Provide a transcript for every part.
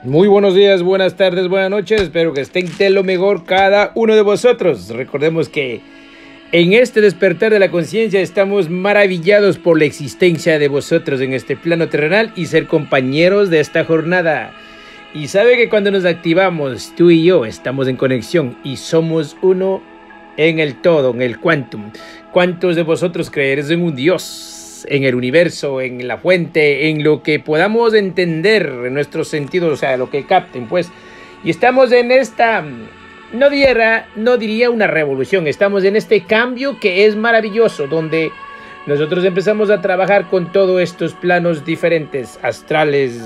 Muy buenos días, buenas tardes, buenas noches. Espero que estén de lo mejor cada uno de vosotros. Recordemos que en este despertar de la conciencia estamos maravillados por la existencia de vosotros en este plano terrenal y ser compañeros de esta jornada. Y sabe que cuando nos activamos, tú y yo estamos en conexión y somos uno en el todo, en el quantum. ¿Cuántos de vosotros creéis en un Dios? En el universo, en la fuente, en lo que podamos entender, en nuestros sentidos, o sea, lo que capten, pues. Y estamos en esta, no diría una revolución, estamos en este cambio que es maravilloso, donde nosotros empezamos a trabajar con todos estos planos diferentes, astrales,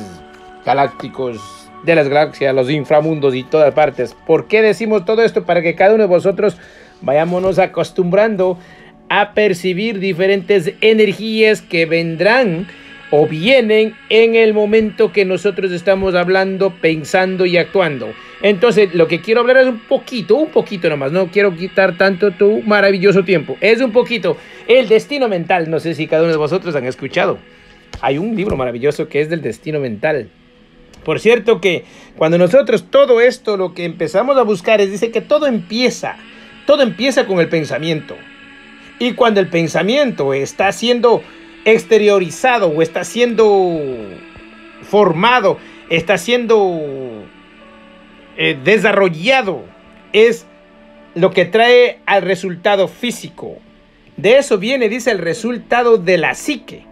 galácticos, de las galaxias, los inframundos y todas partes. ¿Por qué decimos todo esto? Para que cada uno de vosotros vayámonos acostumbrando a percibir diferentes energías que vendrán o vienen en el momento que nosotros estamos hablando, pensando y actuando. Entonces, lo que quiero hablar es un poquito nomás, no quiero quitar tanto tu maravilloso tiempo. Es un poquito el destino mental. No sé si cada uno de vosotros han escuchado. Hay un libro maravilloso que es del destino mental. Por cierto que cuando nosotros todo esto lo que empezamos a buscar es, dice que todo empieza con el pensamiento. Y cuando el pensamiento está siendo exteriorizado o está siendo formado, está siendo desarrollado, es lo que trae al resultado físico. De eso viene, dice, el resultado de la psique.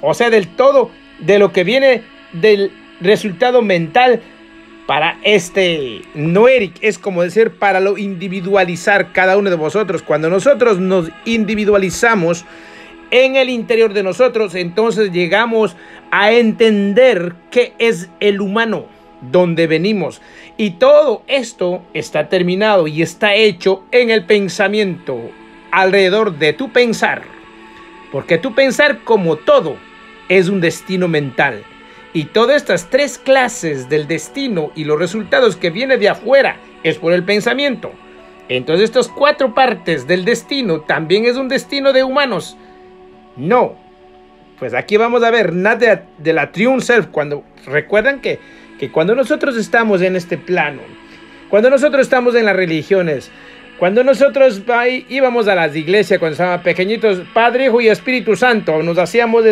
O sea, del todo, de lo que viene del resultado mental para este Noeric, es como decir, para lo individualizar cada uno de vosotros. Cuando nosotros nos individualizamos en el interior de nosotros, entonces llegamos a entender qué es el humano, dónde venimos. Y todo esto está terminado y está hecho en el pensamiento, alrededor de tu pensar. Porque tu pensar, como todo, es un destino mental. Y todas estas tres clases del destino y los resultados que vienen de afuera es por el pensamiento. Entonces estas cuatro partes del destino también es un destino de humanos. No. Pues aquí vamos a ver nada de la Triune Self. Recuerdan que cuando nosotros estamos en este plano, cuando nosotros estamos en las religiones, cuando nosotros íbamos a las iglesias cuando estábamos pequeñitos, Padre, Hijo y Espíritu Santo, nos hacíamos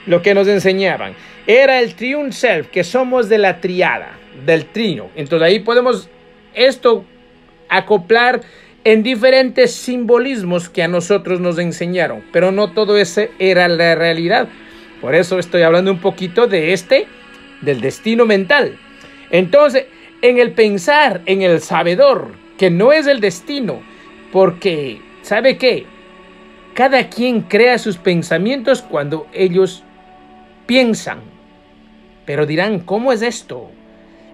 lo que nos enseñaban. Era el Triune Self, que somos de la triada, del trino. Entonces ahí podemos acoplar en diferentes simbolismos que a nosotros nos enseñaron. Pero no todo ese era la realidad. Por eso estoy hablando un poquito del destino mental. Entonces, en el pensar, en el sabedor, que no es el destino, porque, ¿sabe qué? Cada quien crea sus pensamientos cuando ellos piensan. Pero dirán, ¿cómo es esto?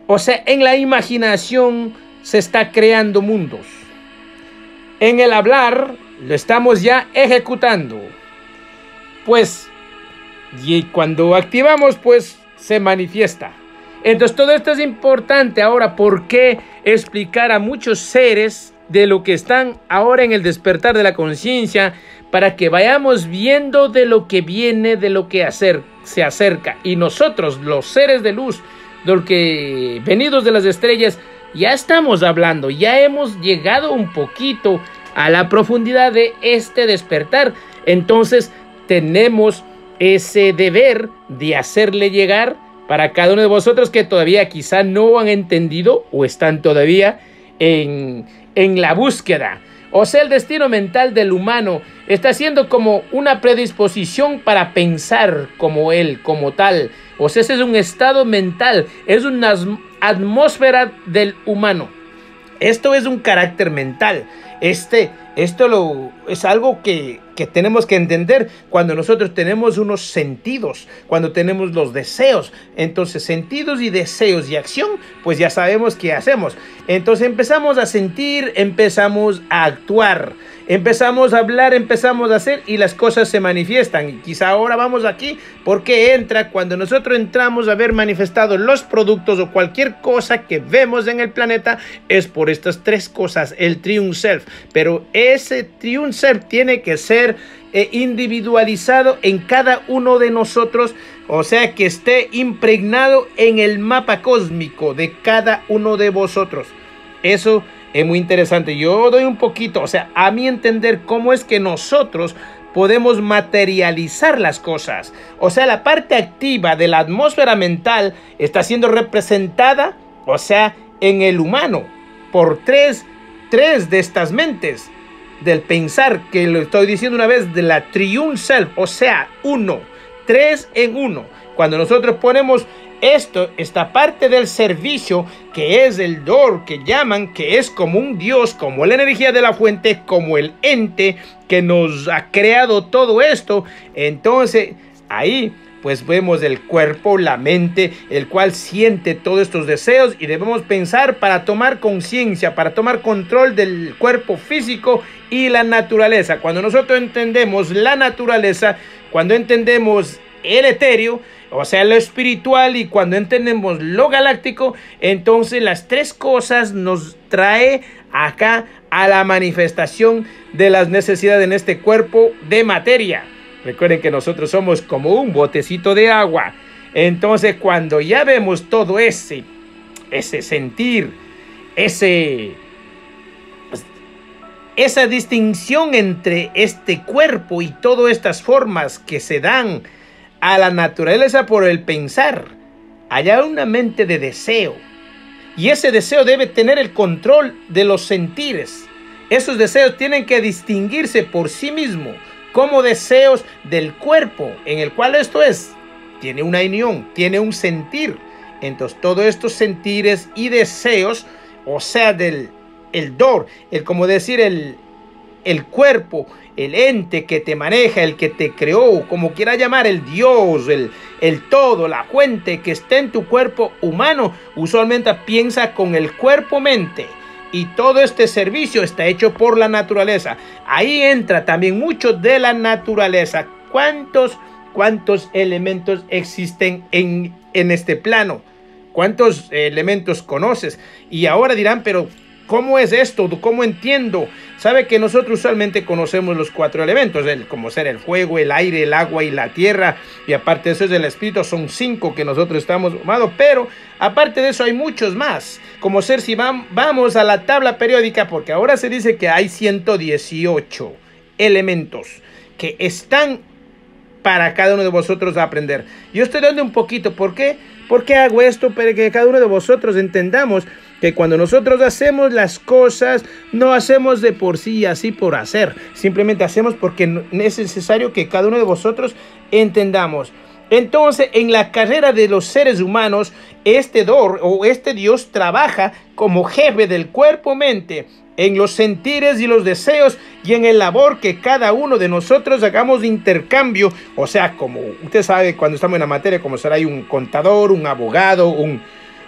O sea, en la imaginación se está creando mundos. En el hablar lo estamos ya ejecutando. Pues, y cuando activamos, pues se manifiesta. Entonces todo esto es importante. Ahora, ¿por qué explicar a muchos seres de lo que están ahora en el despertar de la conciencia? Para que vayamos viendo de lo que viene, de lo que se acerca. Y nosotros, los seres de luz, de los que venidos de las estrellas, ya estamos hablando, ya hemos llegado un poquito a la profundidad de este despertar. Entonces tenemos ese deber de hacerle llegar para cada uno de vosotros que todavía quizá no han entendido o están todavía en la búsqueda. O sea, el destino mental del humano está siendo como una predisposición para pensar como él, como tal. O sea, ese es un estado mental, es una atmósfera del humano. Esto es un carácter mental. Esto es algo que tenemos que entender cuando nosotros tenemos unos sentidos, cuando tenemos los deseos. Entonces, sentidos y deseos y acción, pues ya sabemos qué hacemos. Entonces empezamos a sentir, empezamos a actuar, empezamos a hablar, empezamos a hacer y las cosas se manifiestan. Y quizá ahora vamos aquí porque cuando nosotros entramos a ver manifestados los productos o cualquier cosa que vemos en el planeta, es por estas tres cosas, el Triune Self. Pero ese Triune Self tiene que ser ser individualizado en cada uno de nosotros, o sea, que esté impregnado en el mapa cósmico de cada uno de vosotros. Eso es muy interesante. Yo doy un poquito, o sea, a mi entender, cómo es que nosotros podemos materializar las cosas. O sea, la parte activa de la atmósfera mental está siendo representada, o sea, en el humano, por tres de estas mentes del pensar, que lo estoy diciendo una vez, de la Triune Self, o sea, uno, tres en uno. Cuando nosotros ponemos esta parte del servicio, que es el Dor, que llaman, que es como un Dios, como la energía de la fuente, como el ente que nos ha creado todo esto, entonces ahí pues vemos el cuerpo, la mente, el cual siente todos estos deseos, y debemos pensar para tomar conciencia, para tomar control del cuerpo físico y la naturaleza. Cuando nosotros entendemos la naturaleza, cuando entendemos el etéreo, o sea, lo espiritual, y cuando entendemos lo galáctico, entonces las tres cosas nos trae acá a la manifestación de las necesidades en este cuerpo de materia. Recuerden que nosotros somos como un botecito de agua. Entonces, cuando ya vemos todo ese sentir, esa distinción entre este cuerpo y todas estas formas que se dan a la naturaleza por el pensar, hay una mente de deseo, y ese deseo debe tener el control de los sentires. Esos deseos tienen que distinguirse por sí mismos como deseos del cuerpo, en el cual tiene una unión, tiene un sentir. Entonces todos estos sentires y deseos, o sea, el Dor, como decir el cuerpo, el ente que te maneja, el que te creó, como quiera llamar, el Dios, el todo, la fuente que está en tu cuerpo humano, usualmente piensa con el cuerpo-mente. Y todo este servicio está hecho por la naturaleza. Ahí entra también mucho de la naturaleza. ¿Cuántos elementos existen en este plano? ¿Cuántos elementos conoces? Y ahora dirán, pero ¿cómo es esto? ¿Cómo entiendo? Sabe que nosotros usualmente conocemos los 4 elementos, como ser el fuego, el aire, el agua y la tierra. Y aparte de eso es el espíritu, son 5 que nosotros estamos formados. Pero aparte de eso hay muchos más. Como ser, si vamos a la tabla periódica, porque ahora se dice que hay 118 elementos que están para cada uno de vosotros aprender. Yo estoy dando un poquito, ¿por qué? ¿Por qué hago esto? Para que cada uno de vosotros entendamos que cuando nosotros hacemos las cosas, no hacemos de por sí, así por hacer. Simplemente hacemos porque es necesario que cada uno de vosotros entendamos. Entonces, en la carrera de los seres humanos, este Dor o este Dios trabaja como jefe del cuerpo-mente, en los sentires y los deseos, y en el labor que cada uno de nosotros hagamos de intercambio. O sea, como usted sabe, cuando estamos en la materia, como será, hay un contador, un abogado,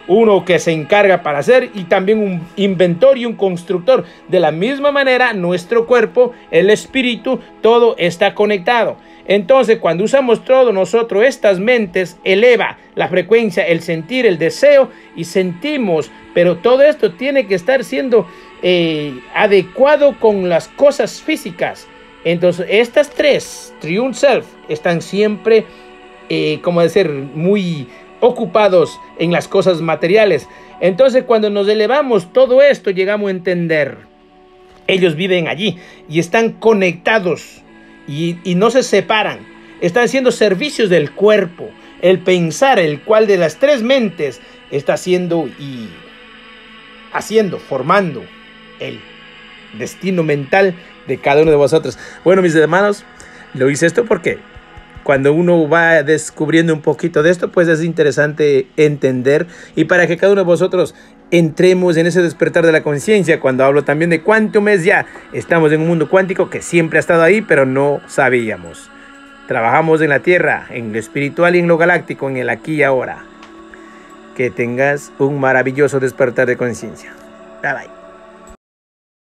uno que se encarga para hacer, y también un inventor y un constructor. De la misma manera, nuestro cuerpo, el espíritu, todo está conectado. Entonces, cuando usamos todo nosotros, estas mentes, eleva la frecuencia, el sentir, el deseo, y sentimos. Pero todo esto tiene que estar siendo adecuado con las cosas físicas. Entonces, estas 3, Triune Self, están siempre, como decir, muy ocupados en las cosas materiales. Entonces, cuando nos elevamos todo esto, llegamos a entender. Ellos viven allí y están conectados y no se separan. Están haciendo servicios del cuerpo, el pensar, el cual de las 3 mentes está haciendo formando el destino mental de cada uno de vosotros. Bueno, mis hermanos, lo hice esto porque cuando uno va descubriendo un poquito de esto, pues es interesante entender, y para que cada uno de vosotros entremos en ese despertar de la conciencia. Cuando hablo también de Quantum, ya estamos en un mundo cuántico que siempre ha estado ahí, pero no sabíamos. Trabajamos en la tierra, en lo espiritual y en lo galáctico, en el aquí y ahora. Que tengas un maravilloso despertar de conciencia. Bye bye.